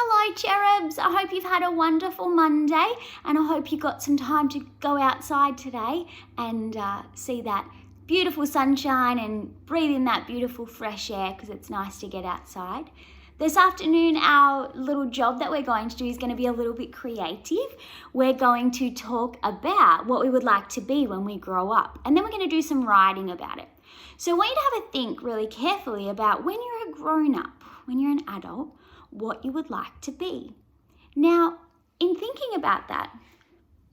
Hello cherubs, I hope you've had a wonderful Monday and I hope you got some time to go outside today and see that beautiful sunshine and breathe in that beautiful fresh air because it's nice to get outside. This afternoon our little job that we're going to do is going to be a little bit creative. We're going to talk about what we would like to be when we grow up and then we're going to do some writing about it. So I want you to have a think really carefully about when you're a grown up, when you're an adult, what you would like to be. Now, in thinking about that,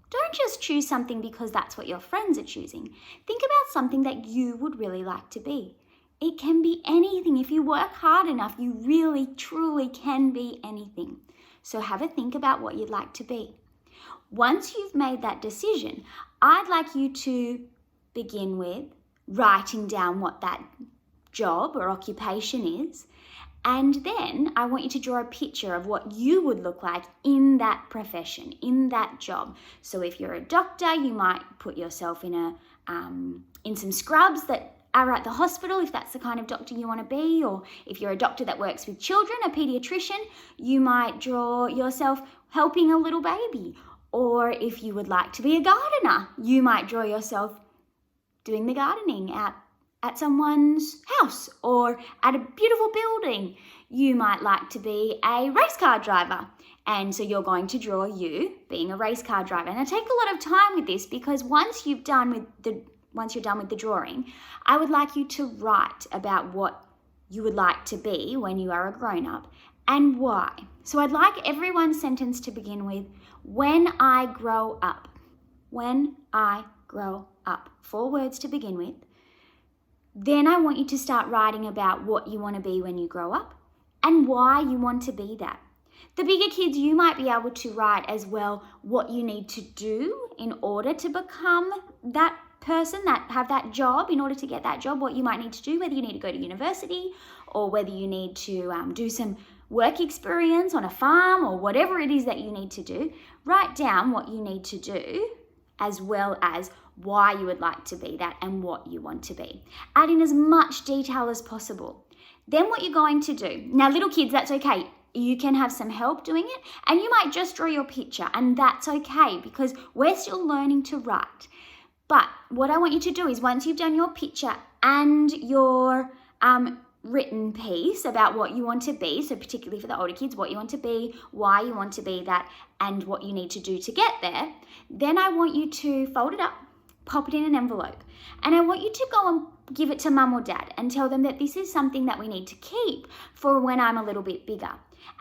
don't just choose something because that's what your friends are choosing. Think about something that you would really like to be. It can be anything. If you work hard enough, you really, truly can be anything. So have a think about what you'd like to be. Once you've made that decision, I'd like you to begin with writing down what that job or occupation is. And then I want you to draw a picture of what you would look like in that profession, in that job. So if you're a doctor, you might put yourself in some scrubs that are at the hospital, if that's the kind of doctor you want to be. Or if you're a doctor that works with children, a pediatrician, you might draw yourself helping a little baby. Or if you would like to be a gardener, you might draw yourself doing the gardening at someone's house or at a beautiful building. You might like to be a race car driver. And so you're going to draw you being a race car driver. And I take a lot of time with this because once you're done with the drawing, I would like you to write about what you would like to be when you are a grown-up and why. So I'd like everyone's sentence to begin with, when I grow up. When I grow up. 4 words to begin with. Then I want you to start writing about what you want to be when you grow up and why you want to be that. The bigger kids, you might be able to write as well what you need to do in order to become that person, that have that job, in order to get that job, what you might need to do, whether you need to go to university or whether you need to do some work experience on a farm or whatever it is that you need to do. Write down what you need to do as well as why you would like to be that and what you want to be. Add in as much detail as possible. Then what you're going to do, now little kids, that's okay. You can have some help doing it and you might just draw your picture and that's okay because we're still learning to write. But what I want you to do is once you've done your picture and your written piece about what you want to be, so particularly for the older kids, what you want to be, why you want to be that, and what you need to do to get there, then I want you to fold it up, pop it in an envelope. And I want you to go and give it to mum or dad and tell them that this is something that we need to keep for when I'm a little bit bigger.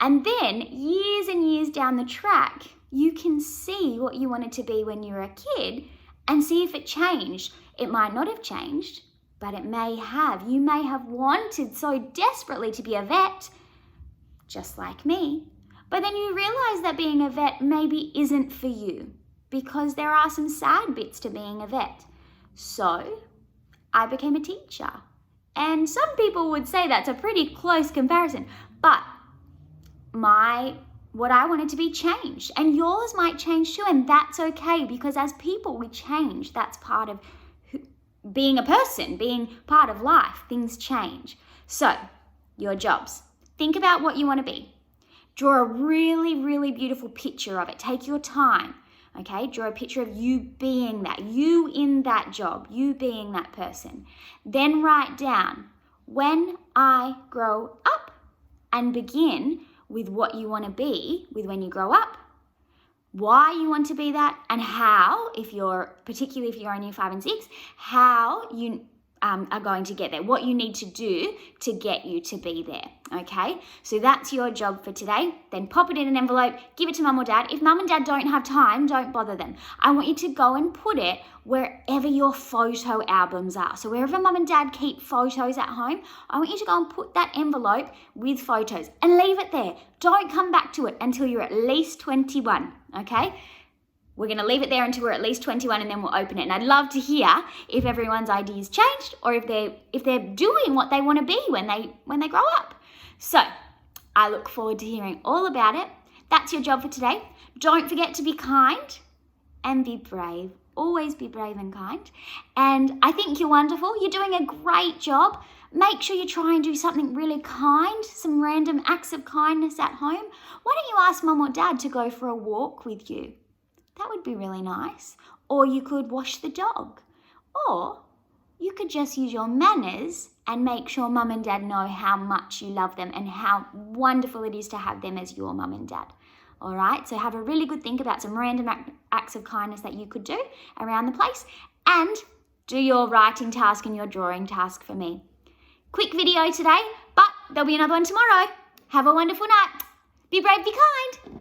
And then years and years down the track, you can see what you wanted to be when you were a kid and see if it changed. It might not have changed, but it may have. You may have wanted so desperately to be a vet, just like me. But then you realize that being a vet maybe isn't for you, because there are some sad bits to being a vet. So I became a teacher. And some people would say that's a pretty close comparison, but what I wanted to be changed, and yours might change too, and that's okay, because as people we change. That's part of being a person, being part of life. Things change. So your jobs, think about what you want to be. Draw a really, really beautiful picture of it. Take your time. Okay, draw a picture of you being that, you in that job, you being that person. Then write down, when I grow up, and begin with what you want to be with when you grow up, why you want to be that, and how, particularly if you're only 5 and 6, how you are going to get there, what you need to do to get you to be there, okay? So that's your job for today. Then pop it in an envelope, give it to mum or dad. If mum and dad don't have time, don't bother them. I want you to go and put it wherever your photo albums are. So wherever mum and dad keep photos at home, I want you to go and put that envelope with photos and leave it there. Don't come back to it until you're at least 21, okay? We're going to leave it there until we're at least 21 and then we'll open it. And I'd love to hear if everyone's ideas changed or if they're doing what they want to be when they grow up. So I look forward to hearing all about it. That's your job for today. Don't forget to be kind and be brave. Always be brave and kind. And I think you're wonderful. You're doing a great job. Make sure you try and do something really kind, some random acts of kindness at home. Why don't you ask mum or dad to go for a walk with you? That would be really nice. Or you could wash the dog. Or you could just use your manners and make sure mum and dad know how much you love them and how wonderful it is to have them as your mum and dad. All right, so have a really good think about some random acts of kindness that you could do around the place, and do your writing task and your drawing task for me. Quick video today, but there'll be another one tomorrow. Have a wonderful night. Be brave, be kind.